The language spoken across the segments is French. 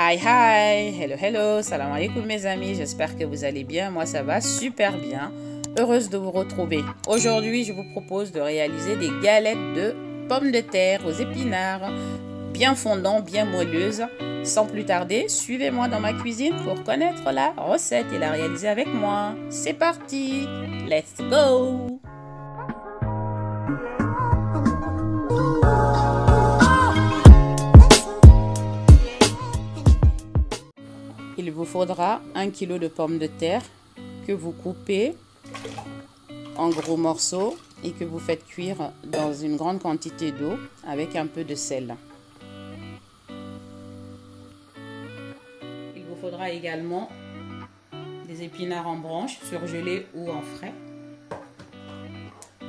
Hi hi, hello hello, salam alaikum mes amis, j'espère que vous allez bien, moi ça va super bien, heureuse de vous retrouver. Aujourd'hui je vous propose de réaliser des galettes de pommes de terre aux épinards, bien fondant, bien moelleuses. Sans plus tarder, suivez-moi dans ma cuisine pour connaître la recette et la réaliser avec moi. C'est parti, let's go! Il vous faudra 1 kg de pommes de terre que vous coupez en gros morceaux et que vous faites cuire dans une grande quantité d'eau avec un peu de sel. Il vous faudra également des épinards en branches, surgelés ou en frais.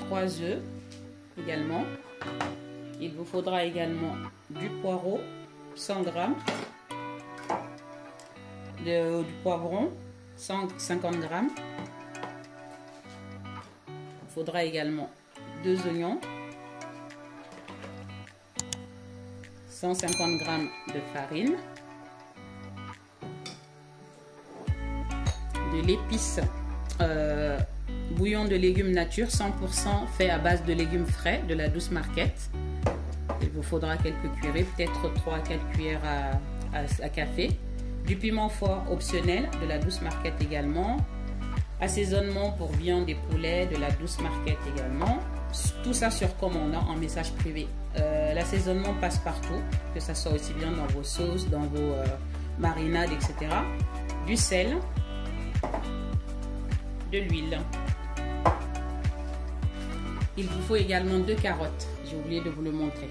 3 œufs également. Il vous faudra également du poireau, 100 g. Du poivron, 150 g. Il faudra également 2 oignons, 150 g de farine, de l'épice bouillon de légumes nature 100% fait à base de légumes frais de la Douce Market. Il vous faudra quelques cuillerées, peut-être 3 à 4 cuillères à café. Du piment fort optionnel de la Douce Market également. Assaisonnement pour viande et poulet de la Douce Market également. Tout ça sur commande en message privé. L'assaisonnement passe partout, que ça soit aussi bien dans vos sauces, dans vos marinades, etc. Du sel, de l'huile. Il vous faut également 2 carottes. J'ai oublié de vous le montrer.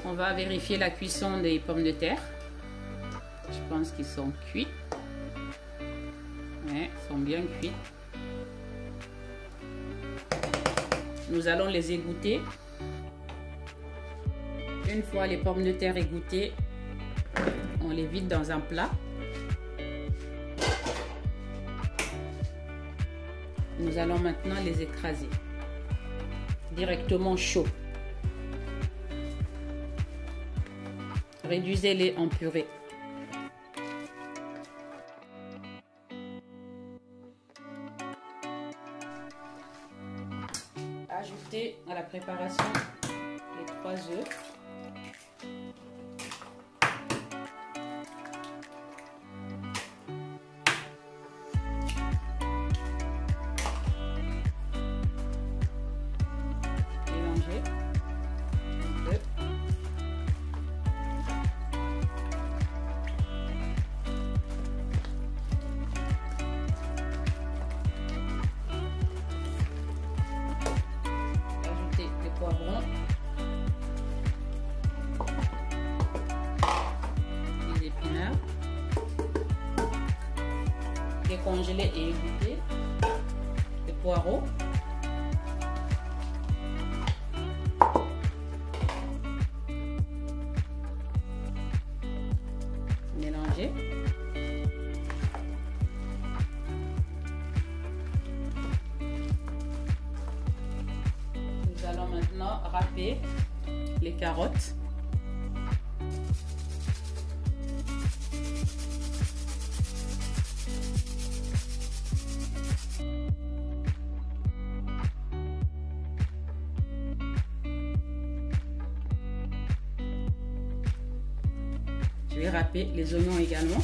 On va vérifier la cuisson des pommes de terre. Je pense qu'ils sont cuits. Ouais, ils sont bien cuits. Nous allons les égoutter. Une fois les pommes de terre égouttées, on les vide dans un plat. Nous allons maintenant les écraser directement chaud. Réduisez-les en purée. Ajoutez à la préparation les 3 œufs. Mélangez un peu. Poivrons, les épinards, décongelés et égouttés, les poireaux, mélanger. Nous allons maintenant râper les carottes. Je vais râper les oignons également.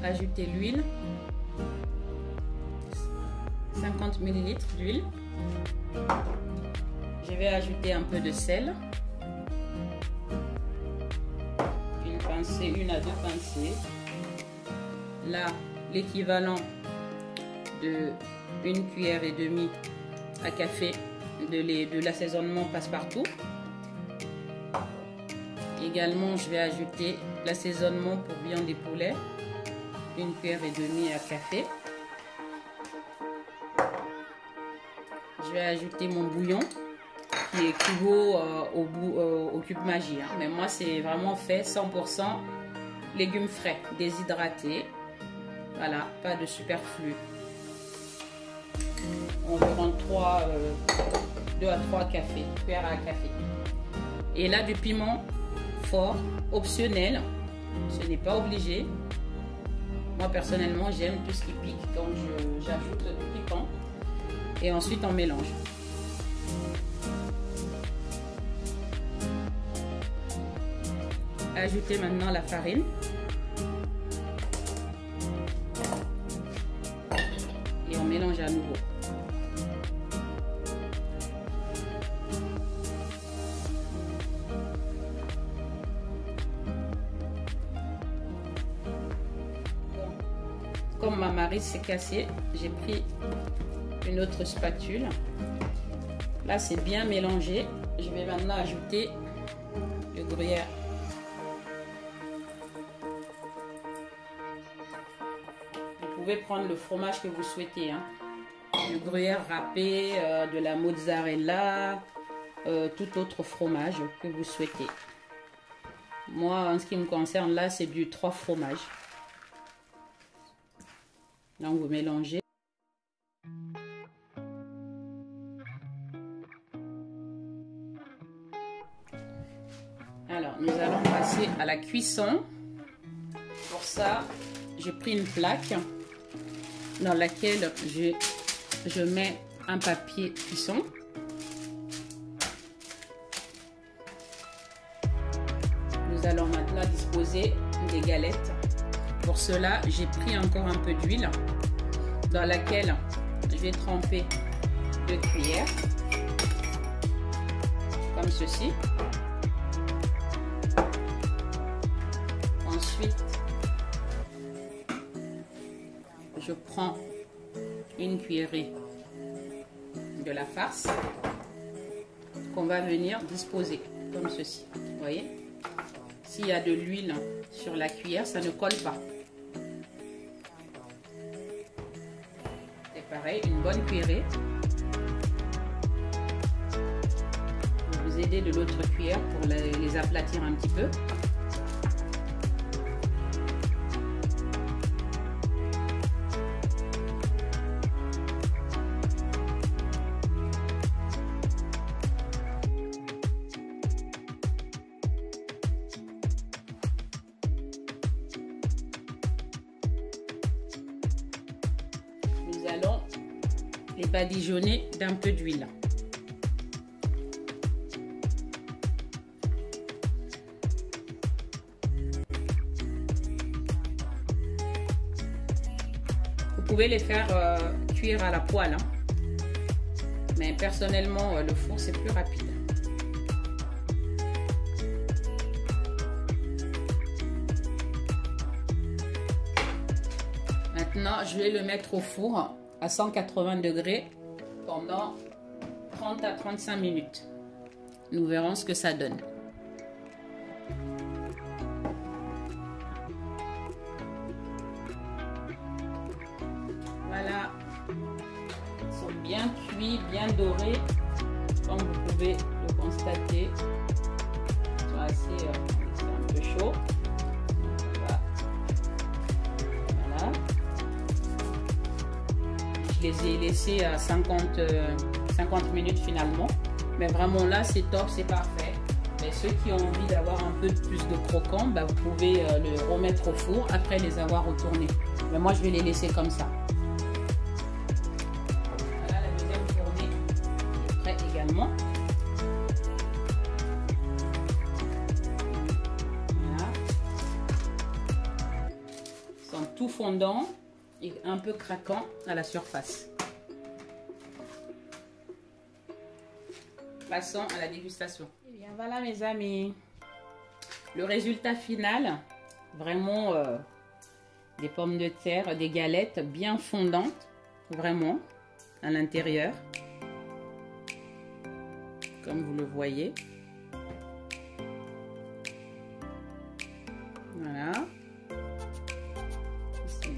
Ajoutez l'huile, 50 ml d'huile. Je vais ajouter un peu de sel, une à 2 pincées. Là, l'équivalent de 1 cuillère et demie à café de l'assaisonnement passe-partout. Également, je vais ajouter l'assaisonnement pour viande et poulet 1,5 cuillère à café. Je vais ajouter mon bouillon qui équivaut au cube Maggi, hein. Mais moi, c'est vraiment fait 100% légumes frais, déshydratés. Voilà, pas de superflu. Environ 2 à 3 cuillères à café. Et là, du piment fort, optionnel. Ce n'est pas obligé. Moi, personnellement, j'aime tout ce qui pique. Donc, j'ajoute du piquant. Et ensuite, on mélange. Ajoutez maintenant la farine. Et on mélange à nouveau. Comme ma maryse s'est cassée, j'ai pris une autre spatule. Là, c'est bien mélangé. Je vais maintenant ajouter le gruyère. Vous pouvez prendre le fromage que vous souhaitez, hein. Du gruyère râpé, de la mozzarella, tout autre fromage que vous souhaitez. Moi, en ce qui me concerne, là, c'est du 3 fromages. Donc, vous mélangez. Alors, nous allons passer à la cuisson. Pour ça, j'ai pris une plaque dans laquelle je mets un papier cuisson. Nous allons maintenant disposer des galettes. Pour cela, j'ai pris encore un peu d'huile dans laquelle je vais tremper 2 cuillères, comme ceci. Ensuite, je prends une cuillerée de la farce qu'on va venir disposer comme ceci. Vous voyez, s'il y a de l'huile sur la cuillère, ça ne colle pas. Et pareil, une bonne cuillerée. Je vais vous aider de l'autre cuillère pour les aplatir un petit peu. Nous allons les badigeonner d'un peu d'huile. Vous pouvez les faire cuire à la poêle, hein. Mais personnellement, le four, c'est plus rapide. Maintenant, je vais le mettre au four à 180 degrés pendant 30 à 35 minutes. Nous verrons ce que ça donne. Voilà. Ils sont bien cuits, bien dorés. Comme vous pouvez le constater. Ils sont assez un peu chauds. Je les ai laissés à 50 minutes finalement. Mais vraiment là, c'est top, c'est parfait. Mais ceux qui ont envie d'avoir un peu plus de croquant, bah, vous pouvez le remettre au four après les avoir retournés. Mais moi, je vais les laisser comme ça. Voilà, la deuxième fournée est prête également. Voilà. Ils sont tout fondants et un peu craquant à la surface. Passons à la dégustation. Et bien voilà mes amis, le résultat final, vraiment des pommes de terre, des galettes bien fondantes, vraiment à l'intérieur, comme vous le voyez. Voilà. Ici.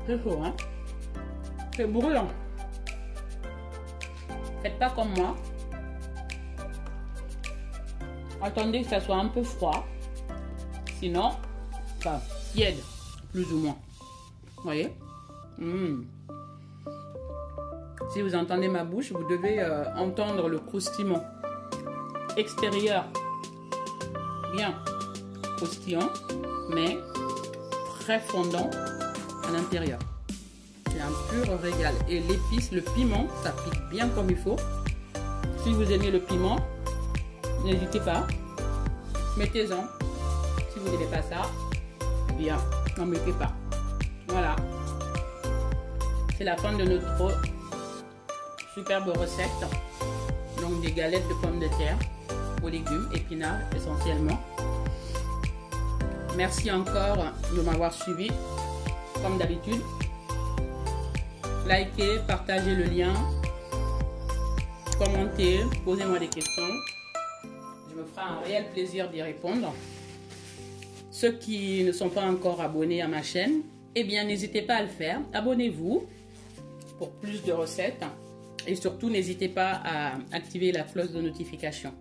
C'est chaud, hein? C'est brûlant. Faites pas comme moi. Attendez que ça soit un peu froid. Sinon, enfin, tiède, plus ou moins. Vous voyez? Si vous entendez ma bouche, vous devez entendre le croustillement extérieur. Bien croustillant, mais très fondant à l'intérieur. C'est un pur régal. Et l'épice, le piment, ça pique bien comme il faut. Si vous aimez le piment, n'hésitez pas. Mettez-en. Si vous n'aimez pas ça, bien, n'en mettez pas. Voilà. C'est la fin de notre superbe recette. Donc des galettes de pommes de terre aux légumes, épinards essentiellement. Merci encore de m'avoir suivi, comme d'habitude. Likez, partagez le lien, commentez, posez-moi des questions. Je me ferai un réel plaisir d'y répondre. Ceux qui ne sont pas encore abonnés à ma chaîne, eh bien n'hésitez pas à le faire. Abonnez-vous pour plus de recettes. Et surtout, n'hésitez pas à activer la cloche de notification.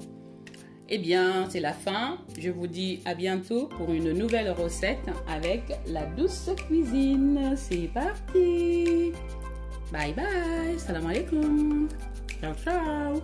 Eh bien, c'est la fin. Je vous dis à bientôt pour une nouvelle recette avec la douce cuisine. C'est parti. Bye bye. Salam alaikum. Ciao, ciao.